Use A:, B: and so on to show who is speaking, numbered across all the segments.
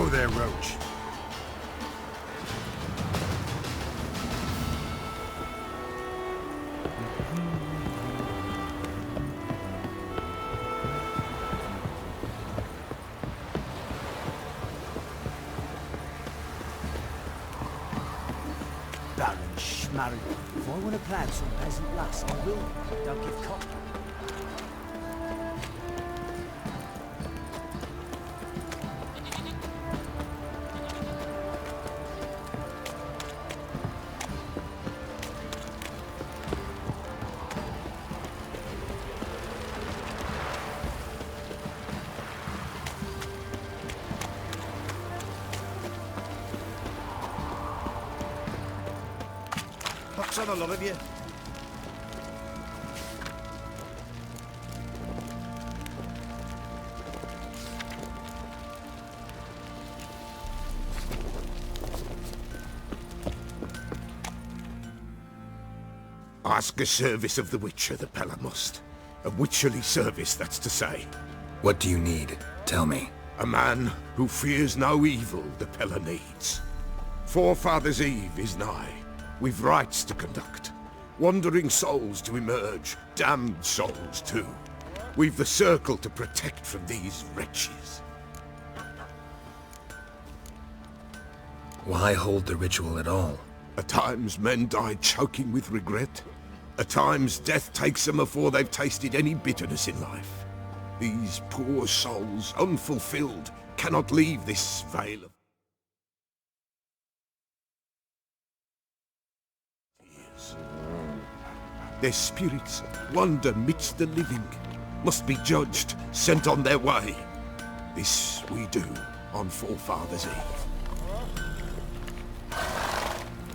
A: Whoa there, Roach.
B: Baron Schmarren. If I want to plough some peasant lass, I will. Don't give cop.
C: What's on a lot of you?
D: Ask a service of the Witcher, the Pella must. A witcherly service, that's to say.
E: What do you need? Tell me.
D: A man who fears no evil the Pella needs. Forefathers' Eve is nigh. We've rites to conduct. Wandering souls to emerge. Damned souls, too. We've the circle to protect from these wretches.
E: Why hold the ritual at all?
D: At times men die choking with regret. At times death takes them before they've tasted any bitterness in life. These poor souls, unfulfilled, cannot leave this vale of tears. Their spirits wander midst the living, must be judged, sent on their way. This we do on Forefathers' Eve.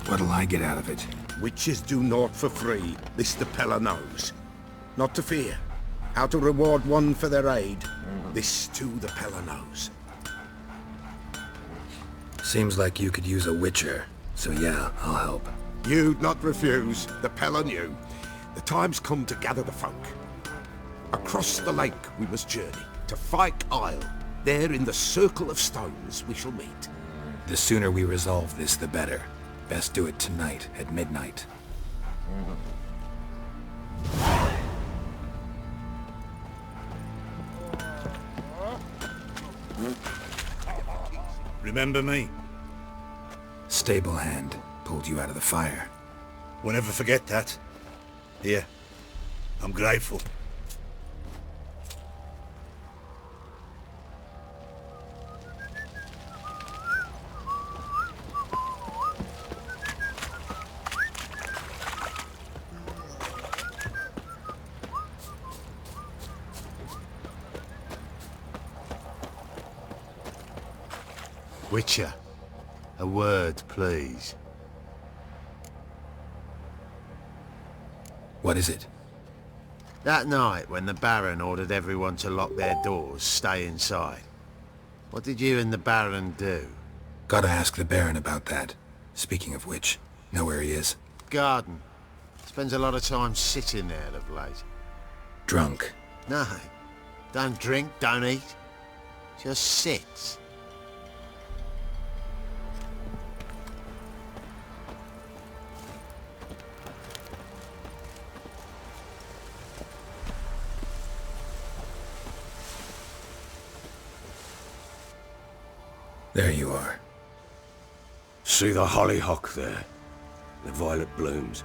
E: What'll I get out of it?
D: Witches do naught for free, this the Pella knows. Not to fear. How to reward one for their aid, this too the Pella knows.
E: Seems like you could use a witcher, so yeah, I'll help.
D: You'd not refuse, the Pella knew. The time's come to gather the folk. Across the lake we must journey, to Fyke Isle. There in the circle of stones we shall meet.
E: The sooner we resolve this, the better. Best do it tonight, at midnight.
C: Remember me?
E: Stable hand pulled you out of the fire.
C: Won't ever forget that. Here, I'm grateful.
A: Witcher, a word, please.
E: What is it?
A: That night when the Baron ordered everyone to lock their doors, stay inside. What did you and the Baron do?
E: Gotta ask the Baron about that. Speaking of which, know where he is?
A: Garden. Spends a lot of time sitting there of late.
E: Drunk.
A: No. Don't drink, don't eat. Just sits.
E: There you are.
F: See the hollyhock there? The violet blooms.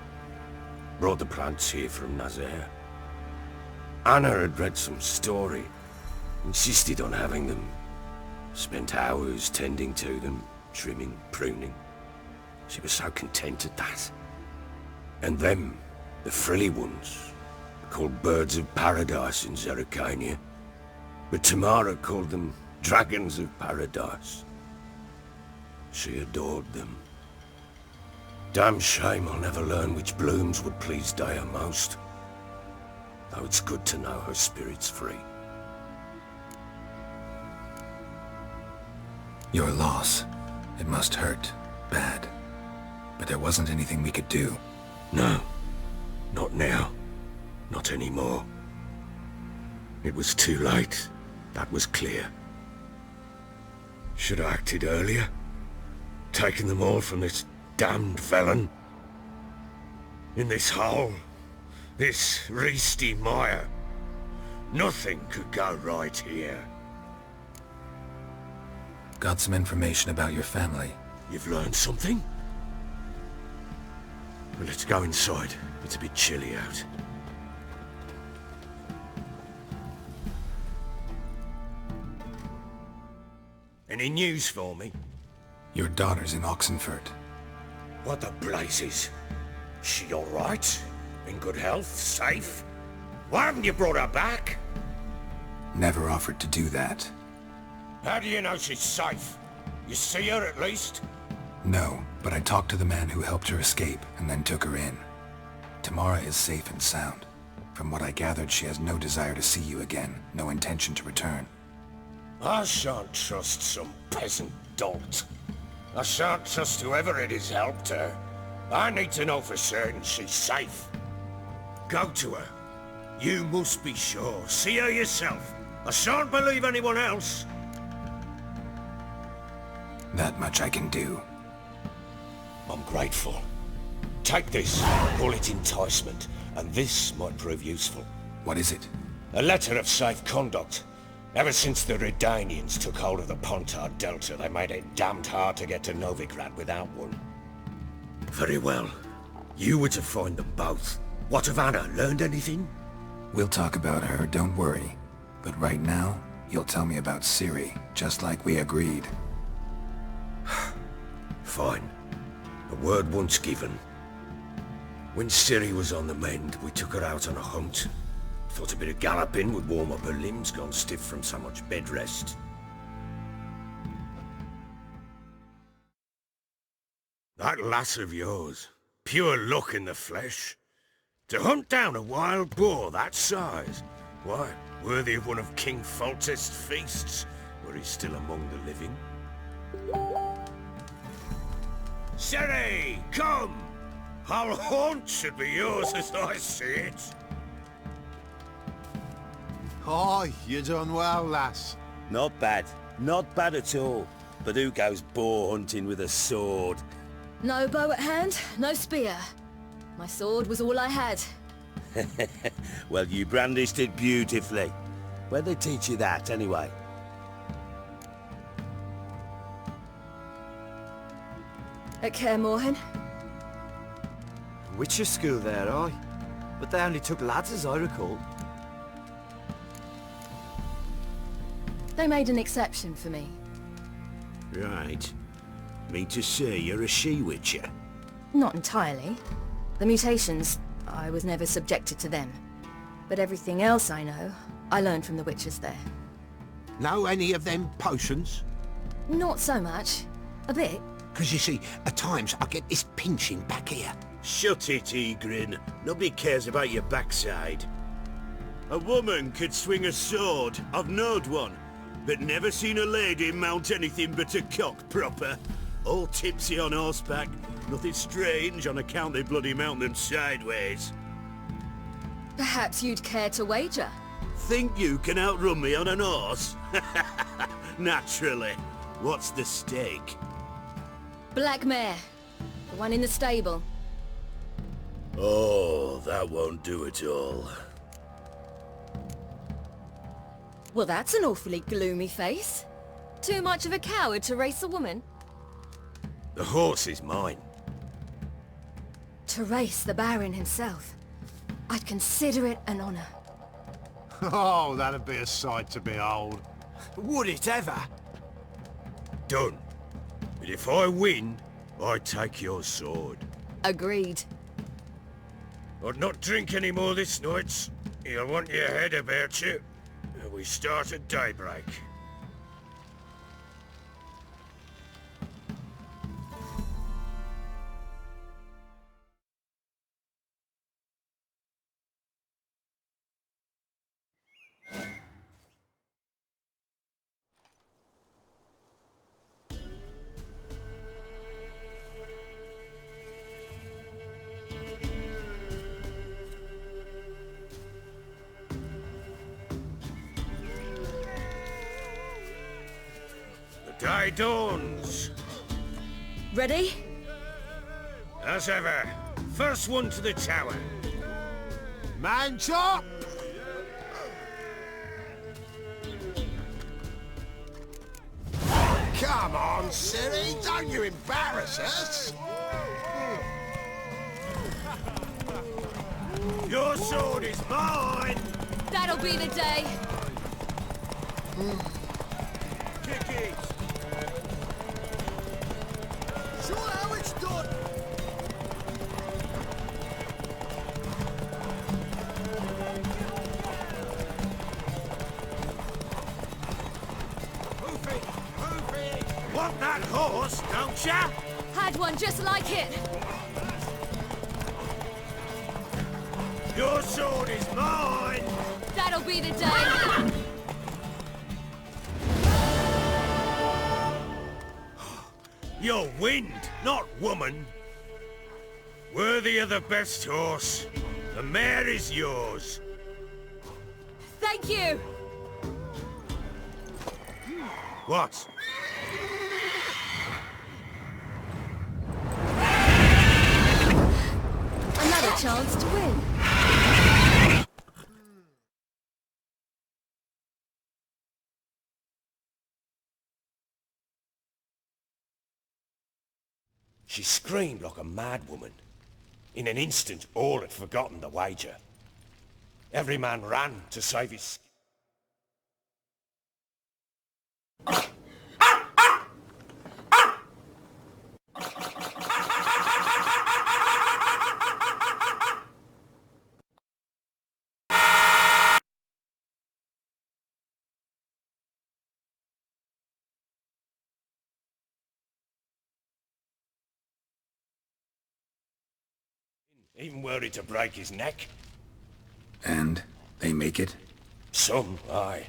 F: Brought the plants here from Nazaire. Anna had read some story. Insisted on having them. Spent hours tending to them, trimming, pruning. She was so content at that. And them, the frilly ones, called birds of paradise in Zerrikania. But Tamara called them dragons of paradise. She adored them. Damn shame I'll never learn which blooms would please Dea most. Though it's good to know her spirit's free.
E: Your loss. It must hurt. Bad. But there wasn't anything we could do.
F: No. Not now. Not anymore. It was too late. That was clear. Should have acted earlier. Taken them all from this damned felon. In this hole. This reesty mire. Nothing could go right here.
E: Got some information about your family.
F: You've learned something? Well, let's go inside. It's a bit chilly out. Any news for me?
E: Your daughter's in Oxenford.
F: What the blazes? She all right? In good health? Safe? Why haven't you brought her back?
E: Never offered to do that.
F: How do you know she's safe? You see her at least?
E: No, but I talked to the man who helped her escape and then took her in. Tamara is safe and sound. From what I gathered, she has no desire to see you again, no intention to return.
F: I shan't trust some peasant dolt. I shan't trust whoever it is helped her. I need to know for certain she's safe. Go to her. You must be sure. See her yourself. I shan't believe anyone else.
E: That much I can do.
F: I'm grateful. Take this, call it enticement, and this might prove useful.
E: What is it?
F: A letter of safe conduct. Ever since the Redanians took hold of the Pontard Delta, they made it damned hard to get to Novigrad without one. Very well. You were to find them both. What of Anna? Learned anything?
E: We'll talk about her, don't worry. But right now, you'll tell me about Ciri, just like we agreed.
F: Fine. A word once given. When Ciri was on the mend, we took her out on a hunt. Thought a bit of galloping would warm up her limbs, gone stiff from so much bed rest. That lass of yours, pure luck in the flesh. To hunt down a wild boar that size, why, worthy of one of King Foltest's feasts, were he still among the living. Ciri, come! Our haunt should be yours as I see it.
A: Oh, you done well, lass.
G: Not bad. Not bad at all. But who goes boar hunting with a sword?
H: No bow at hand, no spear. My sword was all I had.
G: Well, you brandished it beautifully. Where'd they teach you that, anyway?
H: At Kaer Morhen.
B: Witcher school there, aye. But they only took lads as I recall.
H: They made an exception for me.
G: Right. Mean to say you're a she-witcher?
H: Not entirely. The mutations, I was never subjected to them. But everything else I know, I learned from the witches there.
I: Know any of them potions?
H: Not so much. A bit.
I: Because you see, at times I get this pinching back here.
G: Shut it, Egrin. Nobody cares about your backside. A woman could swing a sword. I've knowed one. But never seen a lady mount anything but a cock proper. All tipsy on horseback. Nothing strange on account they bloody mount them sideways.
H: Perhaps you'd care to wager?
G: Think you can outrun me on an horse? Naturally. What's the stake?
H: Black mare. The one in the stable.
G: Oh, that won't do it all.
H: Well, that's an awfully gloomy face. Too much of a coward to race a woman?
F: The horse is mine.
H: To race the Baron himself. I'd consider it an honor.
A: Oh, that'd be a sight to behold.
B: Would it ever?
F: Done. But if I win, I take your sword.
H: Agreed.
F: I'd not drink any more this night. You'll want your head about you. We start at daybreak. day dawns.
H: Ready?
F: As ever, first one to the tower.
A: Man chop!
I: Come on, Siri, don't you embarrass us!
G: Your sword is mine!
H: That'll be the day.
G: Kick it!
I: Show how it's done!
G: Want that horse, don't ya?
H: Had one just like it.
G: Your sword is mine!
H: That'll be the day.
G: You're wind, not woman. Worthy of the best horse. The mare is yours.
H: Thank you.
G: What?
H: Another chance to win.
F: She screamed like a mad woman. In an instant, all had forgotten the wager. Every man ran to save his... Even worried to break his neck.
E: And they make it?
F: Some, aye.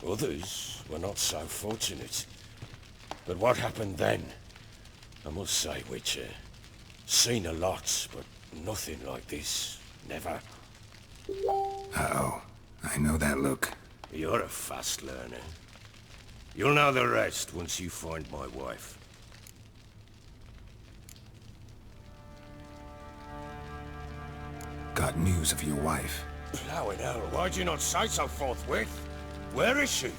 F: Others were not so fortunate. But what happened then? I must say, Witcher, seen a lot, but nothing like this. Never.
E: Uh-oh. I know that look.
F: You're a fast learner. You'll know the rest once you find my wife.
E: Got news of your wife.
F: Plowing hell, why'd you not say so forthwith? Where is she?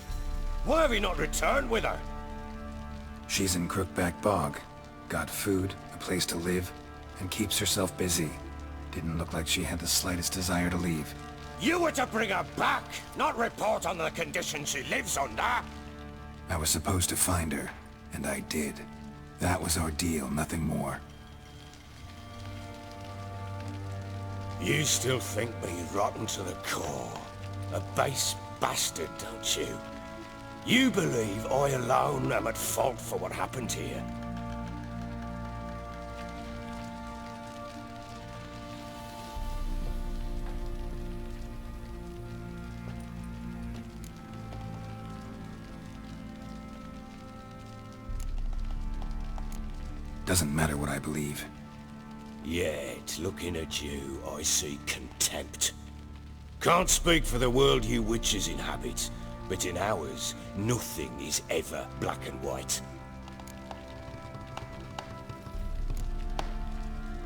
F: Why have you not returned with her?
E: She's in Crookback Bog. Got food, a place to live, and keeps herself busy. Didn't look like she had the slightest desire to leave.
F: You were to bring her back, not report on the conditions she lives under.
E: I was supposed to find her, and I did. That was our deal, nothing more.
F: You still think me rotten to the core. A base bastard, don't you? You believe I alone am at fault for what happened here.
E: Doesn't matter what I believe.
F: Yet, looking at you, I see contempt. Can't speak for the world you witches inhabit, but in ours, nothing is ever black and white.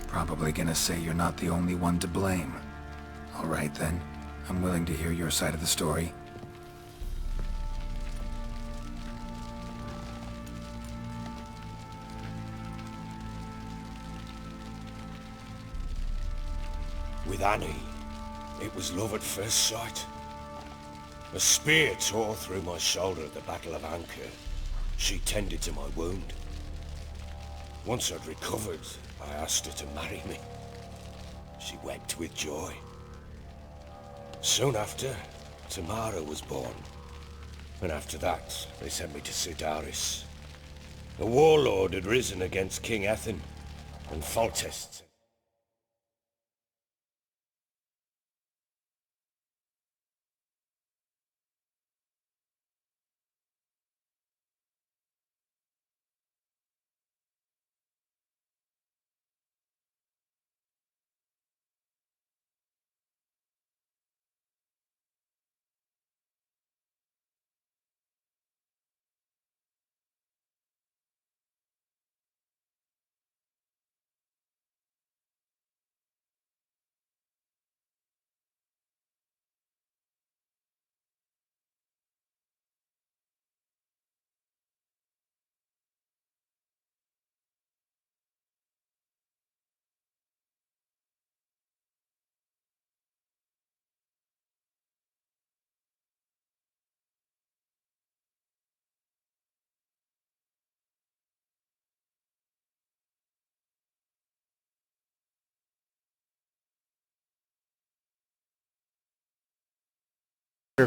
E: Probably gonna say you're not the only one to blame. All right then. I'm willing to hear your side of the story.
F: With Annie, it was love at first sight. A spear tore through my shoulder at the Battle of Anchor. She tended to my wound. Once I'd recovered, I asked her to marry me. She wept with joy. Soon after, Tamara was born. And after that, they sent me to Sidaris. A warlord had risen against King Ethan, and Foltest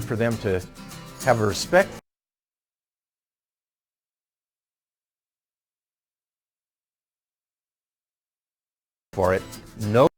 J: for them to have a respect for it. No.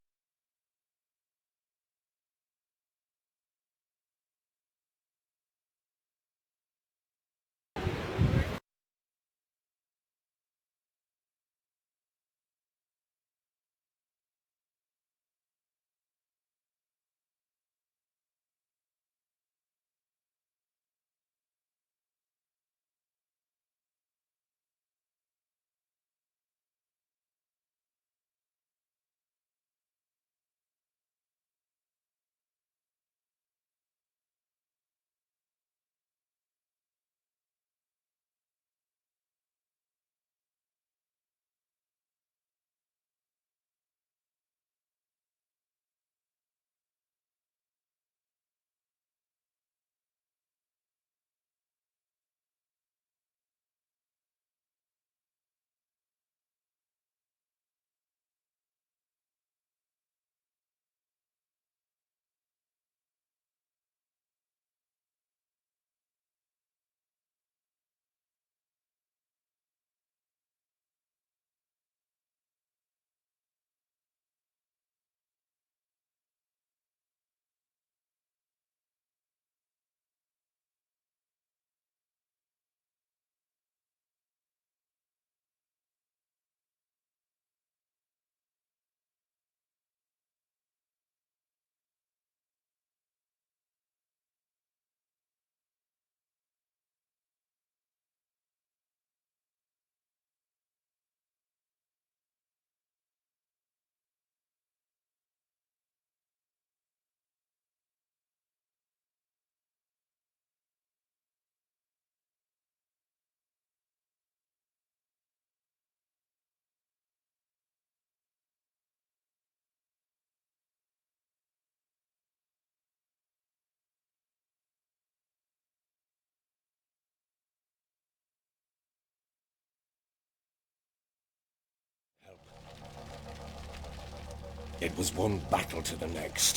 F: It was one battle to the next.